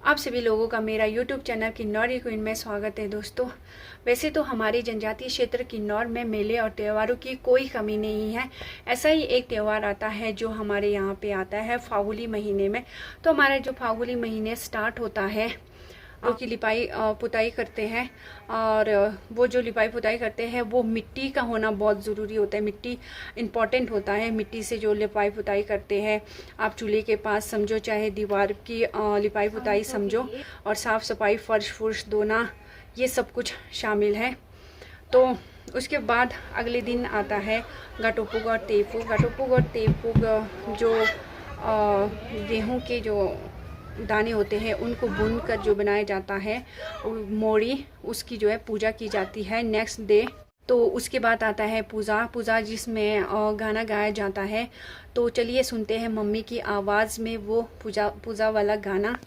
आप सभी लोगों का मेरा YouTube चैनल किन्नौर क्वीन में स्वागत है। दोस्तों, वैसे तो हमारी जनजातीय क्षेत्र किन्नौर में मेले और त्योहारों की कोई कमी नहीं है। ऐसा ही एक त्यौहार आता है जो हमारे यहाँ पे आता है फागुली महीने में। तो हमारा जो फागुली महीने स्टार्ट होता है, जो कि लिपाई पुताई करते हैं, और वो जो लिपाई पुताई करते हैं वो मिट्टी का होना बहुत ज़रूरी होता है। मिट्टी इम्पॉर्टेंट होता है। मिट्टी से जो लिपाई पुताई करते हैं, आप चूल्हे के पास समझो, चाहे दीवार की लिपाई पुताई समझो, और साफ़ सफाई, फर्श फुर्श धोना, ये सब कुछ शामिल है। तो उसके बाद अगले दिन आता है गटोपुग और तेपुग। गटोपुग और तेपुग जो गेहूँ के जो दाने होते हैं उनको भून कर जो बनाया जाता है मोड़ी, उसकी जो है पूजा की जाती है नेक्स्ट डे। तो उसके बाद आता है पूजा जिसमें गाना गाया जाता है। तो चलिए सुनते हैं मम्मी की आवाज़ में वो पूजा वाला गाना।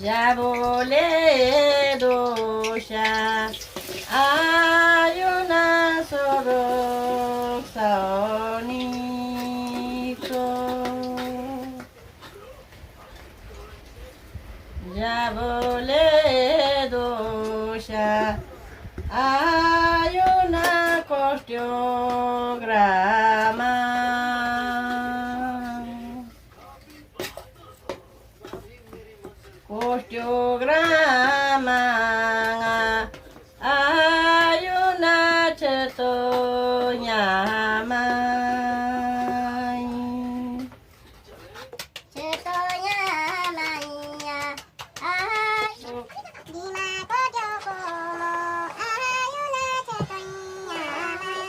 Jabole dosha ayuna sorok saoniko Jabole dosha ayuna kostyograma Kostyograma ayuna ceto nyamai ceto nyamai ayu lima kodoko ayuna ceto nyamai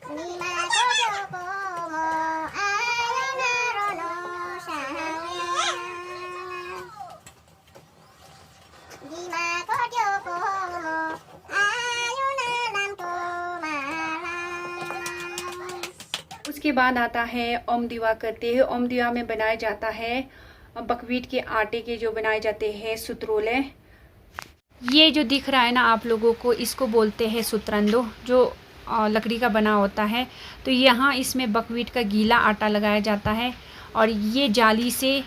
lima kodoko ayuna rono उसके बाद आता है ओम दीवा करते हैं। ओम दीवा में बनाया जाता है बकवीट के आटे के जो बनाए जाते हैं सुतरोले। ये जो दिख रहा है ना आप लोगों को, इसको बोलते हैं सुतरंदो, जो लकड़ी का बना होता है। तो यहाँ इसमें बकवीट का गीला आटा लगाया जाता है, और ये जाली से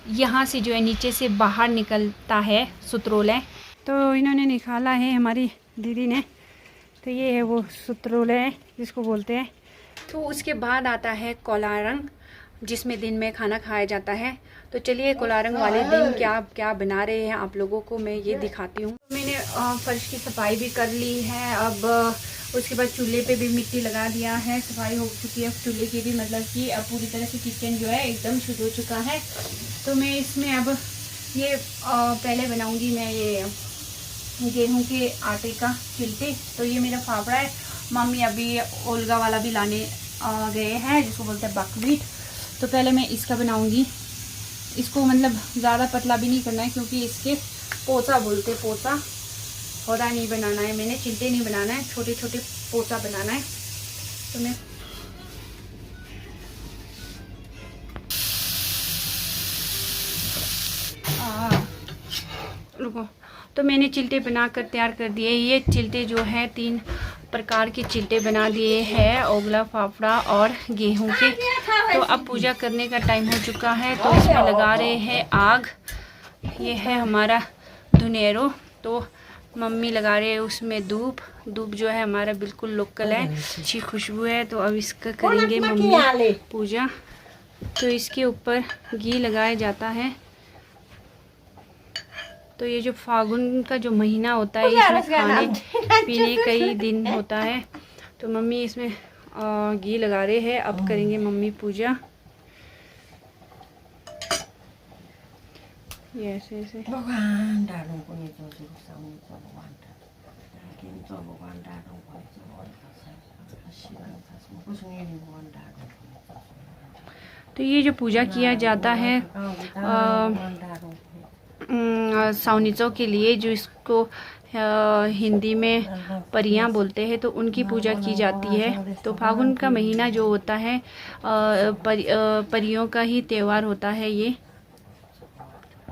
यहाँ से जो है नीचे से बाहर निकलता है सुतरोले। तो इन्होंने निकाला है हमारी दीदी ने। तो ये है वो सुतरोले जिसको बोलते हैं। तो उसके बाद आता है कोलारंग, जिसमें दिन में खाना खाया जाता है। तो चलिए कोलारंग वाले दिन क्या क्या बना रहे हैं आप लोगों को मैं ये दिखाती हूँ। मैंने फर्श की सफाई भी कर ली है। अब उसके बाद चूल्हे पे भी मिट्टी लगा दिया है, सफाई हो चुकी है चूल्हे की भी, मतलब कि अब पूरी तरह से किचन जो है एकदम शुद्ध हो चुका है। तो मैं इसमें अब ये पहले बनाऊँगी मैं ये गेहूं के आटे का चिल्टे। तो ये मेरा फाफड़ा है। मम्मी अभी ओल्गा वाला भी लाने गए हैं, जिसको बोलते हैं बकवीट। तो पहले मैं इसका बनाऊंगी। इसको मतलब ज़्यादा पतला भी नहीं करना है, क्योंकि इसके पोचा बोलते, पोचा होदा नहीं बनाना है। मैंने चिल्टे नहीं बनाना है, छोटे छोटे पोचा बनाना है। तो मैं रुको। तो मैंने चिल्टे बनाकर तैयार कर दिए। ये चिल्टे जो है 3 प्रकार के चिल्टे बना दिए हैं, ओगला, फाफड़ा और गेहूं के। तो अब पूजा करने का टाइम हो चुका है। तो इसमें लगा रहे हैं आग। ये है हमारा धुनेरो। तो मम्मी लगा रहे हैं उसमें धूप जो है हमारा बिल्कुल लोकल है, अच्छी खुशबू है। तो अब इसका करेंगे मम्मी पूजा। तो इसके ऊपर घी लगाया जाता है। तो ये जो फागुन का जो महीना होता है, इसमें खाने पीने का ही दिन होता है। तो मम्मी इसमें घी लगा रहे हैं। अब करेंगे मम्मी पूजा। ये ऐसे ऐसे तो ये जो पूजा किया जाता है सावनीचों के लिए, जो इसको हिंदी में परियां बोलते हैं, तो उनकी पूजा की जाती है। तो फागुन का महीना जो होता है परियों का ही त्यौहार होता है ये।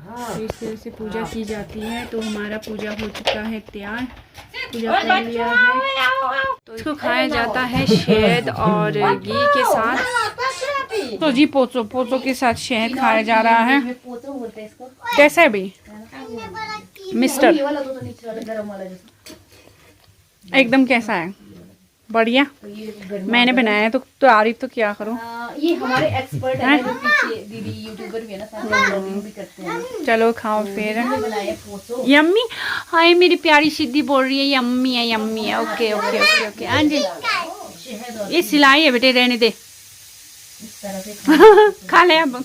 तो इस तरह से पूजा की जाती है। तो हमारा पूजा हो चुका है तैयार, पूजा कर लिया है। तो इसको खाया जाता है शहद और घी के साथ। तो जी पोचो के साथ शहद खाया जा रहा है। कैसा है भाई मिस्टर, एकदम कैसा है? बढ़िया। मैंने बनाया है तो तारीफ तो क्या करूं। ये हमारे एक्सपर्ट हैं जो पीछे दीदी यूट्यूबर भी है ना, साथ में ब्लॉगिंग भी करते हैं। चलो खाओ फिर। बनाए पोचो। यम्मी। हाय मेरी प्यारी सिद्धि बोल रही है यम्मी है यम्मी है। Okay okay okay okay. हाँ जी ये सिलाई है बेटे, रहने दे। इस तरह से खा ले अब।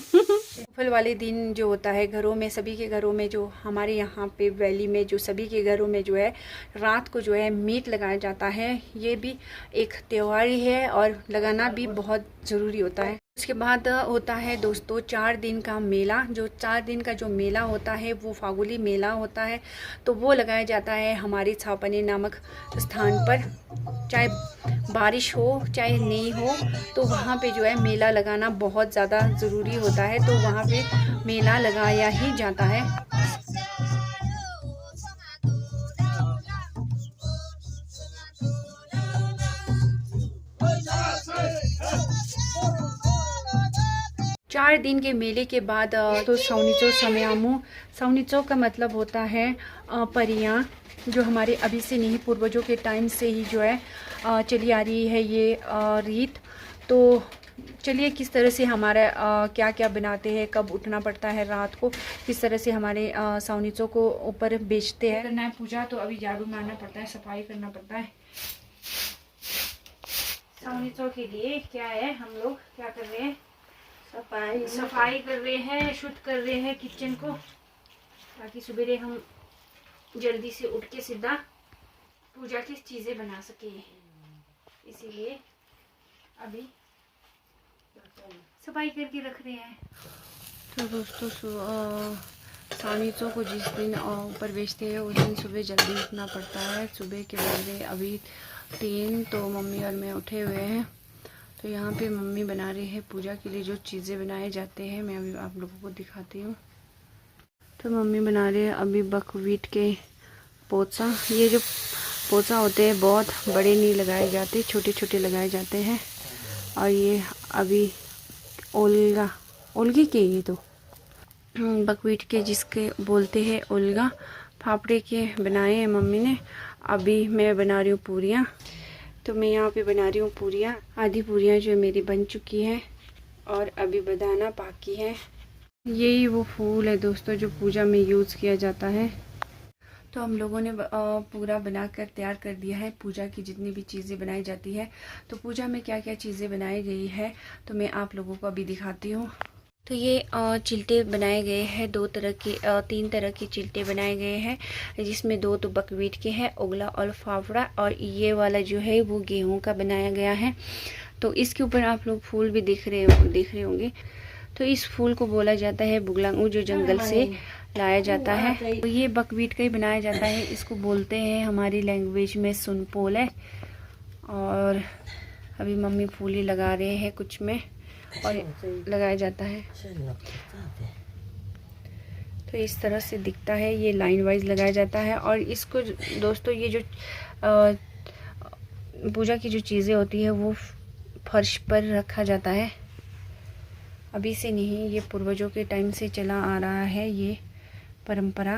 फल वाले दिन जो होता है घरों में, सभी के घरों में, जो हमारे यहाँ पे वैली में जो सभी के घरों में जो है रात को जो है मीट लगाया जाता है। ये भी एक त्योहार ही है और लगाना भी बहुत ज़रूरी होता है। उसके बाद होता है दोस्तों 4 दिन का मेला। जो 4 दिन का जो मेला होता है वो फागुली मेला होता है। तो वो लगाया जाता है हमारी छापने नामक स्थान पर। चाहे बारिश हो चाहे नहीं हो, तो वहाँ पे जो है मेला लगाना बहुत ज़्यादा ज़रूरी होता है। तो वहाँ पे मेला लगाया ही जाता है। 4 दिन के मेले के बाद तो सौनीचो समयामू। सौनीचो का मतलब होता है परियां, जो हमारे अभी से नहीं पूर्वजों के टाइम से ही जो है चली आ रही है ये रीत। तो चलिए किस तरह से हमारा क्या क्या बनाते हैं, कब उठना पड़ता है रात को, किस तरह से हमारे सौनीचों को ऊपर बेचते हैं। करना है पूजा तो अभी झाड़ू मारना पड़ता है, सफाई करना पड़ता है। सौनीचों के लिए क्या है, हम लोग क्या कर रहे हैं, सफाई कर रहे हैं, शुद्ध कर रहे हैं किचन को, ताकि सवेरे हम जल्दी से उठ के सीधा पूजा की चीज़ें बना सके। इसीलिए अभी सफाई करके रख रहे हैं। तो दोस्तों सानीचों को जिस दिन ऊपर बेचते हैं उस दिन सुबह जल्दी उठना पड़ता है। सुबह के बजे अभी 3, तो मम्मी और मैं उठे हुए हैं। तो यहाँ पे मम्मी बना रही है पूजा के लिए जो चीज़ें बनाए जाते हैं, मैं अभी आप लोगों को दिखाती हूँ। तो मम्मी बना रही है अभी बकवीट के पोचा। ये जो पोचा होते हैं बहुत बड़े नहीं लगाए जाते, छोटे छोटे लगाए जाते हैं। और ये अभी ओलगे के, ये तो बकवीट के जिसके बोलते हैं ओलगा, फाफड़े के बनाए हैं मम्मी ने। अभी मैं बना रही हूँ पूरियाँ। तो मैं यहाँ पे बना रही हूँ पूरियाँ। आधी पूरियाँ जो मेरी बन चुकी है और अभी बनाना बाकी है। यही वो फूल है दोस्तों जो पूजा में यूज़ किया जाता है। तो हम लोगों ने पूरा बनाकर तैयार कर दिया है। पूजा की जितनी भी चीज़ें बनाई जाती है, तो पूजा में क्या क्या चीज़ें बनाई गई है तो मैं आप लोगों को अभी दिखाती हूँ। तो ये चिल्टे बनाए गए हैं, 3 तरह के चिल्टे बनाए गए हैं, जिसमें 2 तो बकवीट के हैं, ओगला और फाफड़ा, और ये वाला जो है वो गेहूं का बनाया गया है। तो इसके ऊपर आप लोग फूल भी देख रहे होंगे। तो इस फूल को बोला जाता है बुगलांगू, जो जंगल से लाया जाता है। तो ये बकवीट का ही बनाया जाता है। इसको बोलते हैं हमारी लैंग्वेज में सुनपोल है। और अभी मम्मी फूल ही लगा रहे हैं कुछ में, और लगाया जाता है। तो इस तरह से दिखता है, ये लाइन वाइज लगाया जाता है। और इसको दोस्तों ये जो पूजा की जो चीज़ें होती है वो फर्श पर रखा जाता है। अभी से नहीं, ये पूर्वजों के टाइम से चला आ रहा है ये परंपरा।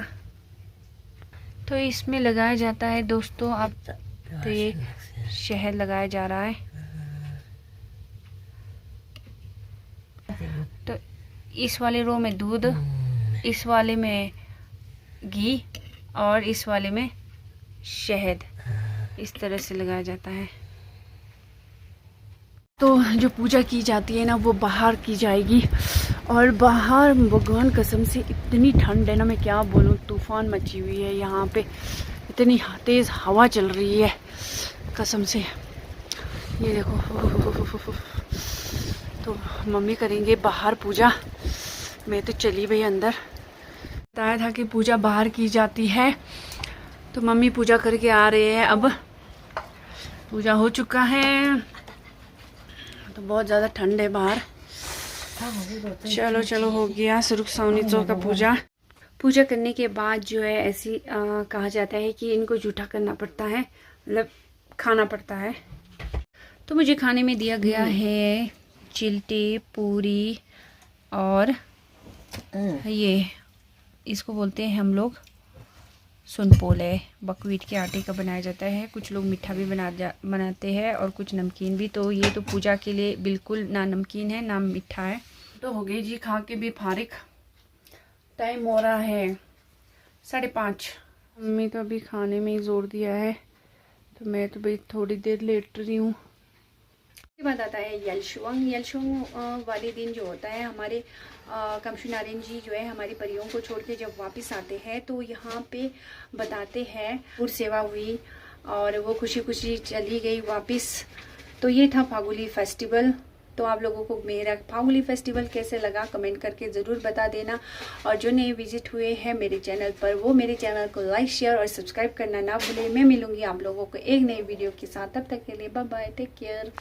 तो इसमें लगाया जाता है दोस्तों अब, तो ये शहद लगाया जा रहा है। तो इस वाले रो में दूध, इस वाले में घी और इस वाले में शहद, इस तरह से लगाया जाता है। तो जो पूजा की जाती है ना वो बाहर की जाएगी, और बाहर भगवान कसम से इतनी ठंड है ना, मैं क्या बोलूँ, तूफान मची हुई है यहाँ पे, इतनी तेज़ हवा चल रही है कसम से। ये देखो, तो मम्मी करेंगे बाहर पूजा, मैं तो चली गई अंदर। बताया था कि पूजा बाहर की जाती है, तो मम्मी पूजा करके आ रहे हैं। अब पूजा हो चुका है, तो बहुत ज़्यादा ठंड है बाहर। चलो हो गया सुरुख सावनीचों का पूजा। पूजा करने के बाद जो है ऐसी कहा जाता है कि इनको जूठा करना पड़ता है, मतलब खाना पड़ता है। तो मुझे खाने में दिया गया है चिल्टे, पूरी और ये इसको बोलते हैं हम लोग सुनपोले, बकवीट के आटे का बनाया जाता है। कुछ लोग मीठा भी बनाते हैं और कुछ नमकीन भी। तो ये तो पूजा के लिए बिल्कुल ना नमकीन है ना मीठा है। तो हो गई जी खा के भी फारिग। टाइम हो रहा है 5:30। मम्मी तो अभी खाने में ही जोर दिया है, तो मैं तो भाई थोड़ी देर लेट रही हूँ। उसके बाद आता है यलशुंग वाले दिन जो होता है हमारे कमशु नारायण जी जो है हमारी परियों को छोड़ के जब वापस आते हैं तो यहाँ पे बताते हैं गुड़ सेवा हुई और वो खुशी खुशी चली गई वापस। तो ये था फागुली फेस्टिवल। तो आप लोगों को मेरा फागुली फेस्टिवल कैसे लगा कमेंट करके ज़रूर बता देना। और जो नए विजिट हुए हैं मेरे चैनल पर वो मेरे चैनल को लाइक, शेयर और सब्सक्राइब करना ना भूलें। मैं मिलूंगी आप लोगों को एक नई वीडियो के साथ। तब तक के लिए बाय बाय, टेक केयर।